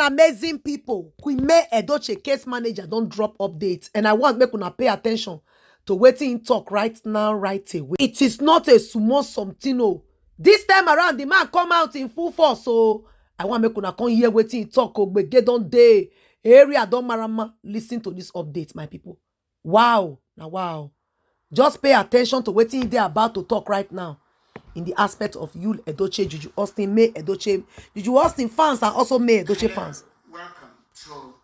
and amazing people. Queenmay Edochie case manager don't drop updates, and I want make una pay attention to waiting talk right now, right away. It is not a small something. Oh, this time around the man come out in full force. So I want make una come hear waiting talk. Oh, but get on day area don't marama. Listen to this update, my people. Wow, now wow. Just pay attention to what they're about to talk right now. In the aspect of Yul Edochie, Jujuaustin, May Edochie, Jujuaustin fans are also May Edochie fans. Welcome to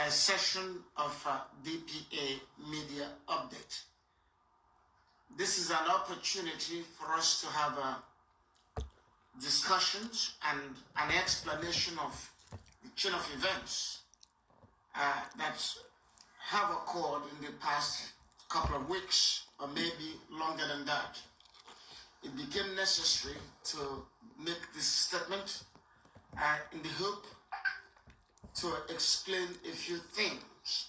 a session of DPA Media Update. This is an opportunity for us to have discussions and an explanation of the chain of events that have occurred in the past couple of weeks, or maybe longer than that. It became necessary to make this statement in the hope to explain a few things.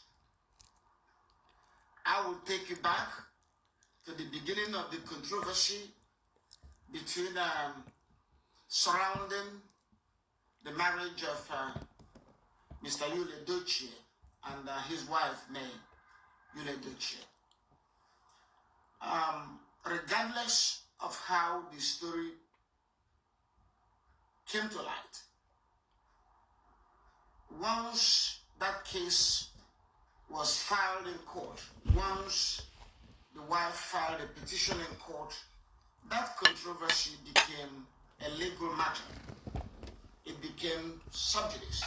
I will take you back to the beginning of the controversy between surrounding the marriage of Mr. Yul Edochie and his wife, May Yul Edochie. Regardless of how the story came to light, once that case was filed in court, once the wife filed a petition in court, that controversy became a legal matter. It became sub judice.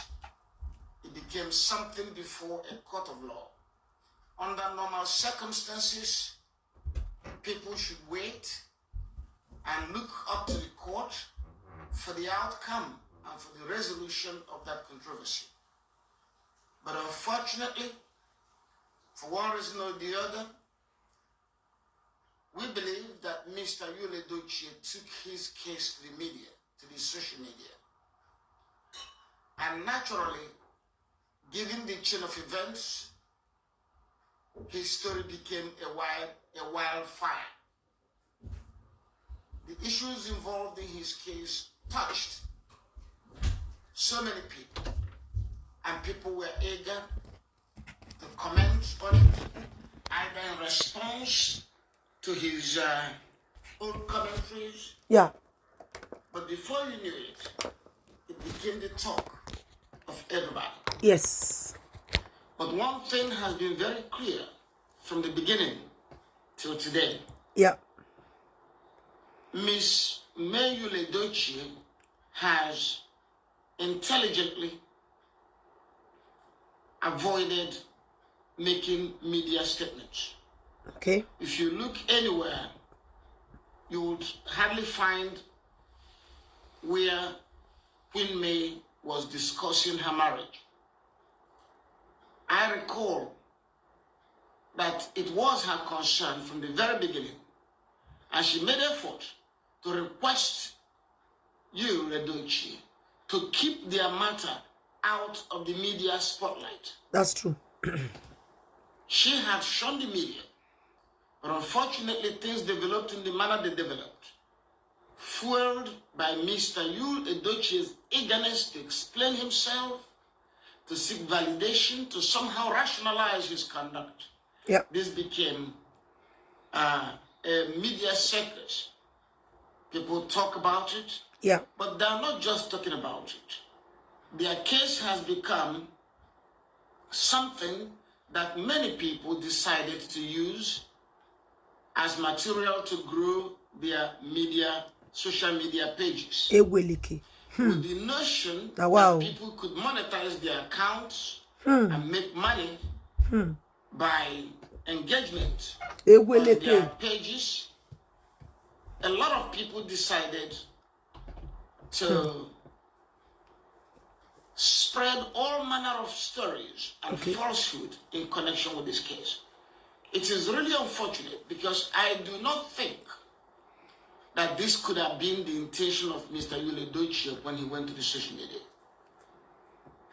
It became something before a court of law. Under normal circumstances, people should wait and look up to the court for the outcome and for the resolution of that controversy. But unfortunately, for one reason or the other, we believe that Mr. Yul Edochie took his case to the media, to the social media. And naturally, given the chain of events, his story became a wildfire. The issues involved in his case touched so many people, and people were eager to comment on it, either in response to his own commentaries. Yeah. But before you knew it, it became the talk of everybody. Yes. But one thing has been very clear from the beginning till today. Yeah. Miss May Yul Edochie has intelligently avoided making media statements. Okay. If you look anywhere, you would hardly find where Queenmay was discussing her marriage. I recall that it was her concern from the very beginning, and she made effort to request Yul Edochie to keep their matter out of the media spotlight. That's true. She had shunned the media, but unfortunately things developed in the manner they developed, fueled by Mr. Yul Edochie's eagerness to explain himself, to seek validation, to somehow rationalize his conduct. Yeah. This became a media circus. People talk about it, Yeah. but they're not just talking about it. Their case has become something that many people decided to use as material to grow their media, social media pages. With the notion that people could monetize their accounts and make money by engagement on their pages. A lot of people decided to spread all manner of stories and falsehood in connection with this case. It is really unfortunate because I do not think that this could have been the intention of Mr. Yul Edochie when he went to the social media.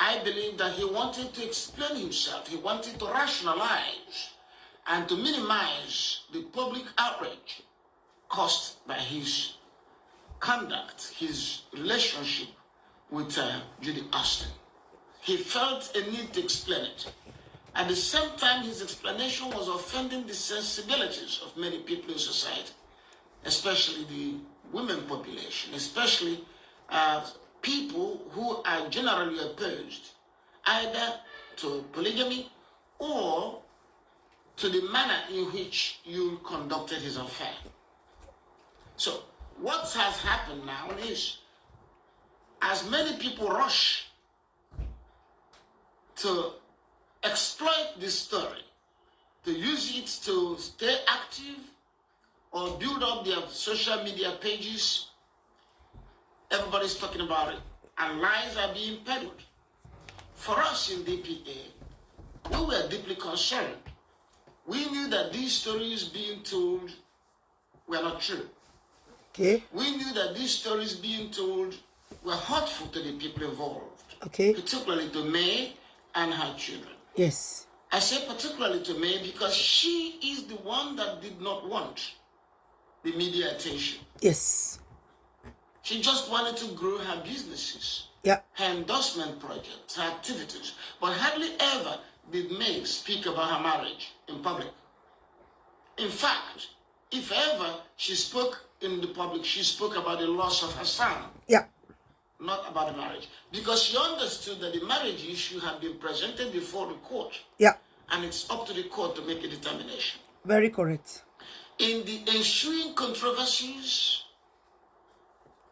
I believe that he wanted to explain himself. He wanted to rationalize and to minimize the public outrage caused by his conduct, his relationship with Jujuaustin. He felt a need to explain it. At the same time, his explanation was offending the sensibilities of many people in society, especially the women population, especially people who are generally opposed either to polygamy or to the manner in which you conducted his affair. So what has happened now is, as many people rush to exploit this story, to use it to stay active or build up their social media pages, everybody's talking about it, and lies are being peddled. For us in DPA, we were deeply concerned. We knew that these stories being told were not true. Okay. We knew that these stories being told were hurtful to the people involved. Okay. Particularly to May and her children. Yes. I say particularly to May because she is the one that did not want the media attention. Yes. She just wanted to grow her businesses, Yeah. her endorsement projects, her activities, but hardly ever did May speak about her marriage in public. In fact, if ever she spoke in the public, she spoke about the loss of her son. Yeah. Not about the marriage. Because she understood that the marriage issue had been presented before the court. Yeah. And it's up to the court to make a determination. Very correct. In the ensuing controversies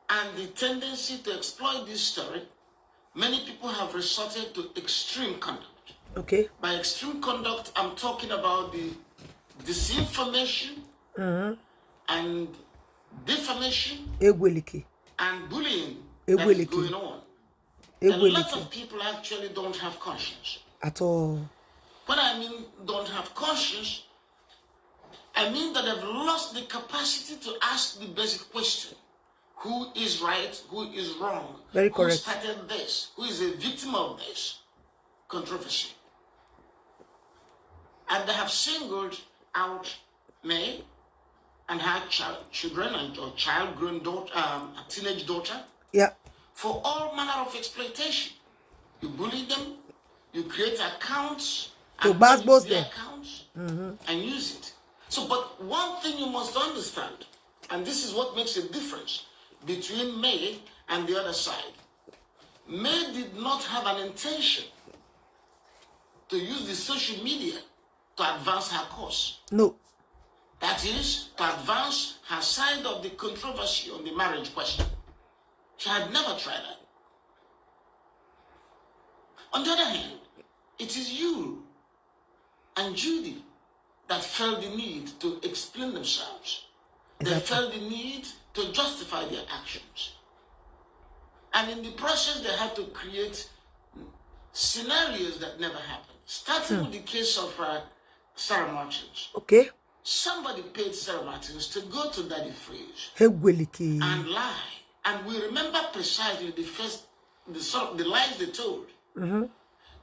and the tendency to exploit this story, many people have resorted to extreme conduct. Okay. By extreme conduct, I'm talking about the disinformation and defamation and bullying that is going on. A lot of people actually don't have conscience. At all. When I mean don't have conscience, I mean that they've lost the capacity to ask the basic question. Who is right? Who is wrong? Very correct. Who started this? Who is a victim of this controversy? And they have singled out May and her children and or child-grown daughter, a teenage daughter, yeah, for all manner of exploitation. You bully them, you create accounts, to and bust their them accounts and use it. So, but one thing you must understand, and this is what makes a difference between May and the other side. May did not have an intention to use the social media to advance her cause. No. That is, to advance her side of the controversy on the marriage question. She had never tried that. On the other hand, it is you and Judy that felt the need to explain themselves. They felt the need to justify their actions. And in the process, they had to create scenarios that never happened. Starting with the case of Sarah Martins. Okay. Somebody paid Sarah Martins to go to Daddy Freeze and lie. And we remember precisely the lies they told.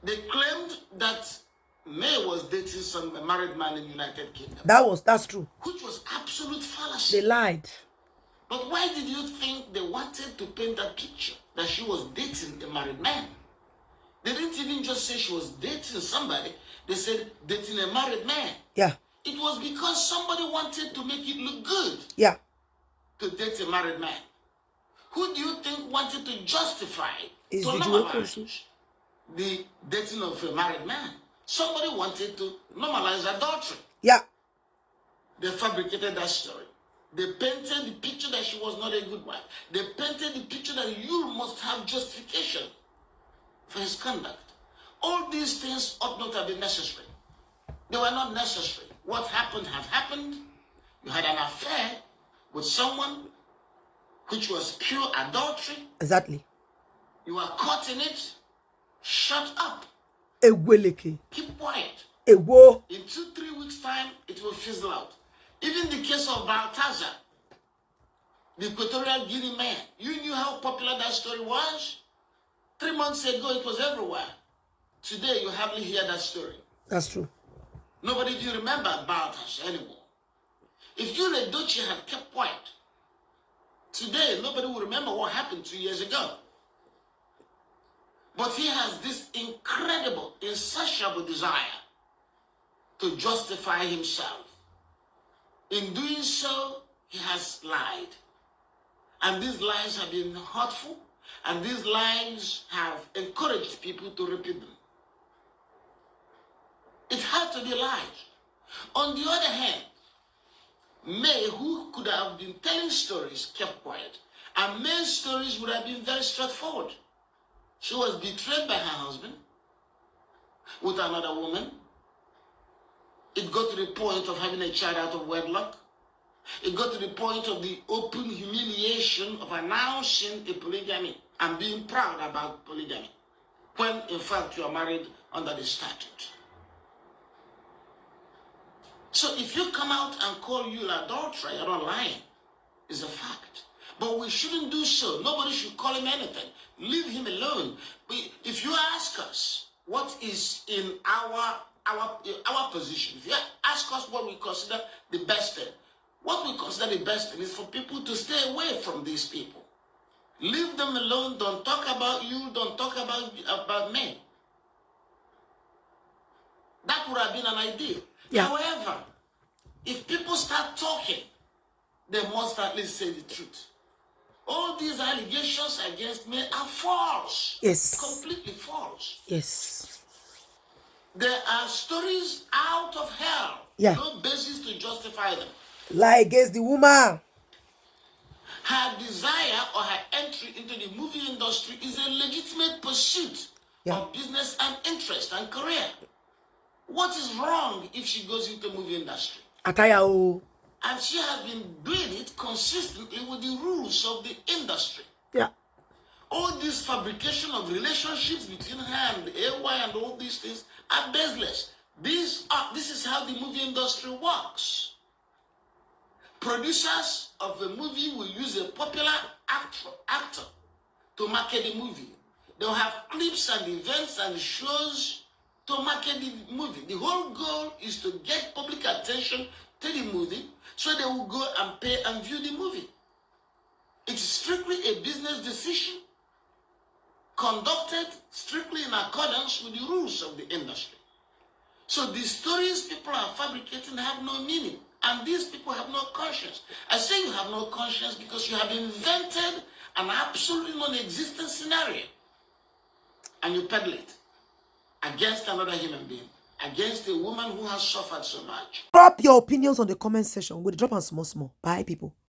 They claimed that May was dating some married man in the United Kingdom. That's true. Which was absolute fallacy. They lied. But why did you think they wanted to paint that picture that she was dating a married man? They didn't even just say she was dating somebody. They said dating a married man. Yeah. It was because somebody wanted to make it look good. Yeah. To date a married man. Who do you think wanted to justify Is to the normalize the dating of a married man? Somebody wanted to normalize adultery. Yeah. They fabricated that story. They painted the picture that she was not a good wife. They painted the picture that you must have justification for his conduct. All these things ought not have been necessary. They were not necessary. What happened had happened. You had an affair with someone which was pure adultery. Exactly. You were caught in it. Shut up. Keep quiet. In 2-3 weeks' time, it will fizzle out. Even the case of Balthazar, the Equatorial Guinea man, you knew how popular that story was? 3 months ago, it was everywhere. Today, you hardly hear that story. That's true. Nobody do remember Balthazar anymore. If you and Edochie had kept quiet, today, nobody will remember what happened 2 years ago. But he has this incredible, insatiable desire to justify himself. In doing so, he has lied. And these lies have been hurtful, and these lies have encouraged people to repeat them. It had to be lies. On the other hand, May, who could have been telling stories, kept quiet. And May's stories would have been very straightforward. She was betrayed by her husband with another woman. It got to the point of having a child out of wedlock. It got to the point of the open humiliation of announcing a polygamy and being proud about polygamy, when in fact you are married under the statute. So if you come out and call you an adulterer, you're not lying. It's a fact. But we shouldn't do so. Nobody should call him anything. Leave him alone. If you ask us what is in our position, if you ask us what we consider the best thing, what we consider the best thing is for people to stay away from these people. Leave them alone. Don't talk about you. Don't talk about me. That would have been an idea. Yeah. However, if people start talking, they must at least say the truth. All these allegations against me are false. Yes. Completely false. Yes. There are stories out of hell. Yeah. No basis to justify them. Lie against the woman. Her desire or her entry into the movie industry is a legitimate pursuit of business and interest and career. What is wrong if she goes into the movie industry? Ataya. And she has been doing it consistently with the rules of the industry. Yeah. All this fabrication of relationships between her and the AY and all these things are baseless. This is how the movie industry works. Producers of a movie will use a popular actor to market the movie. They'll have clips and events and shows to market the movie. The whole goal is to get public attention to the movie so they will go and pay and view the movie. It's strictly a business decision conducted strictly in accordance with the rules of the industry. So the stories people are fabricating have no meaning, and these people have no conscience. I say you have no conscience because you have invented an absolutely non-existent scenario and you peddle it against another human being, against a woman who has suffered so much. Drop your opinions on the comment section. We'll drop on small. Bye, people.